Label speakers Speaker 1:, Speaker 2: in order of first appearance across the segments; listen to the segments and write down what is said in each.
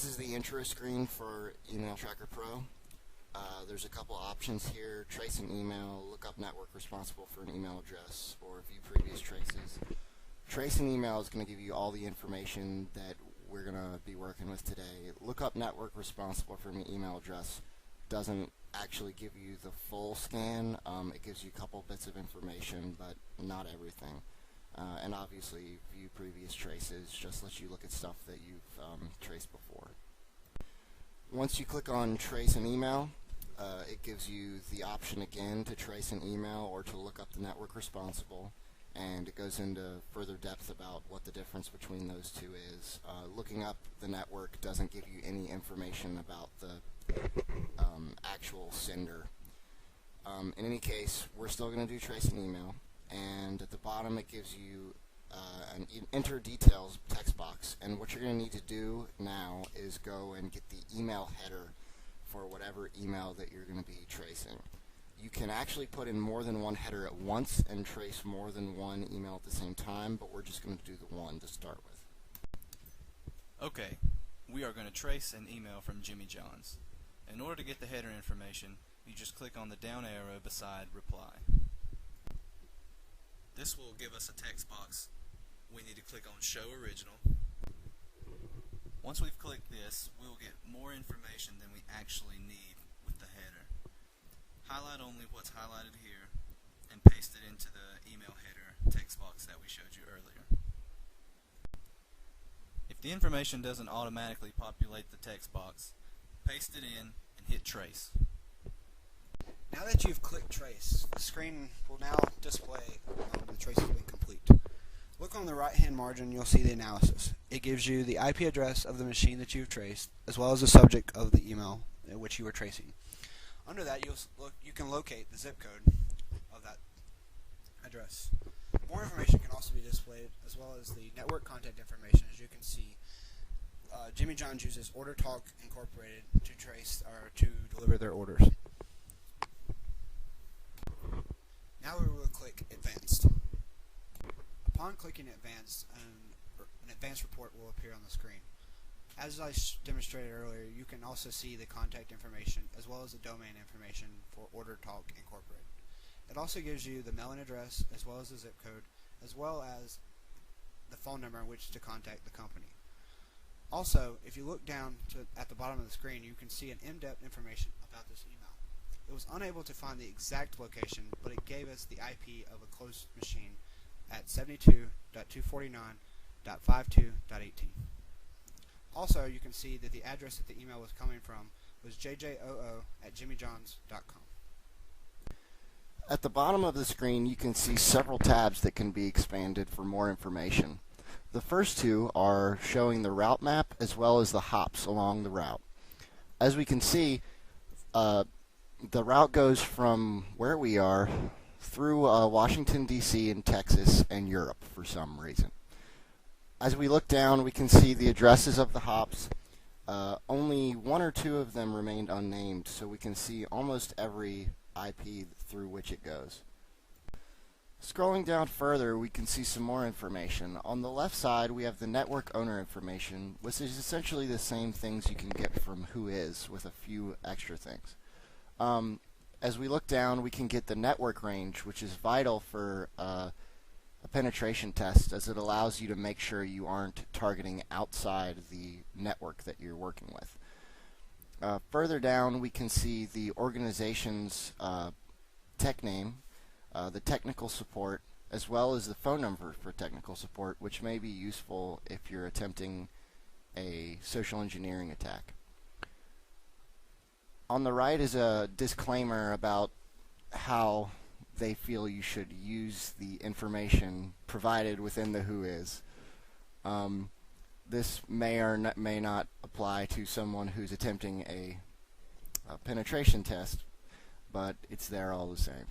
Speaker 1: This is the intro screen for emaitrackerpro. There's a couple options here: trace an email, look up network responsible for an email address, or view previous traces. Trace an email is going to give you all the information that we're going to be working with today. Look up network responsible for an email address doesn't actually give you the full scan. It gives you a couple bits of information, but not everything. And obviously, view previous traces just lets you look at stuff that you've traced before. Once you click on trace an email, it gives you the option again to trace an email or to look up the network responsible, and it goes into further depth about what the difference between those two is. Looking up the network doesn't give you any information about the actual sender. In any case, we're still going to do trace an email, and at the bottom it gives you an enter details text box, and what you're going to need to do now is go and get the email header for whatever email that you're going to be tracing. You can actually put in more than one header at once and trace more than one email at the same time, but we're just going to do the one to start with.
Speaker 2: Okay, we are going to trace an email from Jimmy John's. In order to get the header information, you just click on the down arrow beside reply. This will give us a text box. We need to click on show original. Once we've clicked this, we will get more information than we actually need with the header. Highlight only what's highlighted here and paste it into the email header text box that we showed you earlier. If the information doesn't automatically populate the text box, paste it in and hit trace.
Speaker 3: Now that you've clicked trace, the screen will now display the trace has been complete. Look on the right hand margin, you'll see the analysis. It gives you the IP address of the machine that you've traced, as well as the subject of the email which you were tracing. Under that, you can locate the zip code of that address. More information can also be displayed, as well as the network contact information. As you can see, Jimmy John's uses OrderTalk Incorporated to trace or to deliver their orders. Now we will click Advanced. Upon clicking Advanced, an advanced report will appear on the screen. As I demonstrated earlier, you can also see the contact information as well as the domain information for OrderTalk Incorporated. It also gives you the mailing address as well as the zip code, as well as the phone number in which to contact the company. Also, if you look down at the bottom of the screen, you can see an in-depth information about this email. It was unable to find the exact location, but it gave us the IP of a closed machine at 72.249.52.18. Also, you can see that the address that the email was coming from was jjoo@jimmyjohns.com.
Speaker 1: At the bottom of the screen, you can see several tabs that can be expanded for more information. The first two are showing the route map as well as the hops along the route. As we can see, the route goes from where we are through Washington, D.C. and Texas and Europe for some reason. As we look down, we can see the addresses of the hops. Only one or two of them remained unnamed, so we can see almost every IP through which it goes. Scrolling down further, we can see some more information. On the left side, we have the network owner information, which is essentially the same things you can get from Whois with a few extra things. As we look down, we can get the network range, which is vital for a penetration test, as it allows you to make sure you aren't targeting outside the network that you're working with. Further down, we can see the organization's tech name, the technical support, as well as the phone number for technical support, which may be useful if you're attempting a social engineering attack. On the right is a disclaimer about how they feel you should use the information provided within the Whois. This may or may not apply to someone who's attempting a penetration test, but it's there all the same.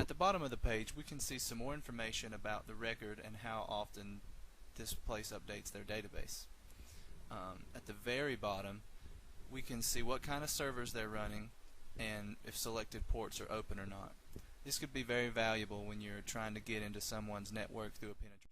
Speaker 2: At the bottom of the page, we can see some more information about the record and how often this place updates their database. At the very bottom, we can see what kind of servers they're running and if selected ports are open or not. This could be very valuable when you're trying to get into someone's network through a penetration.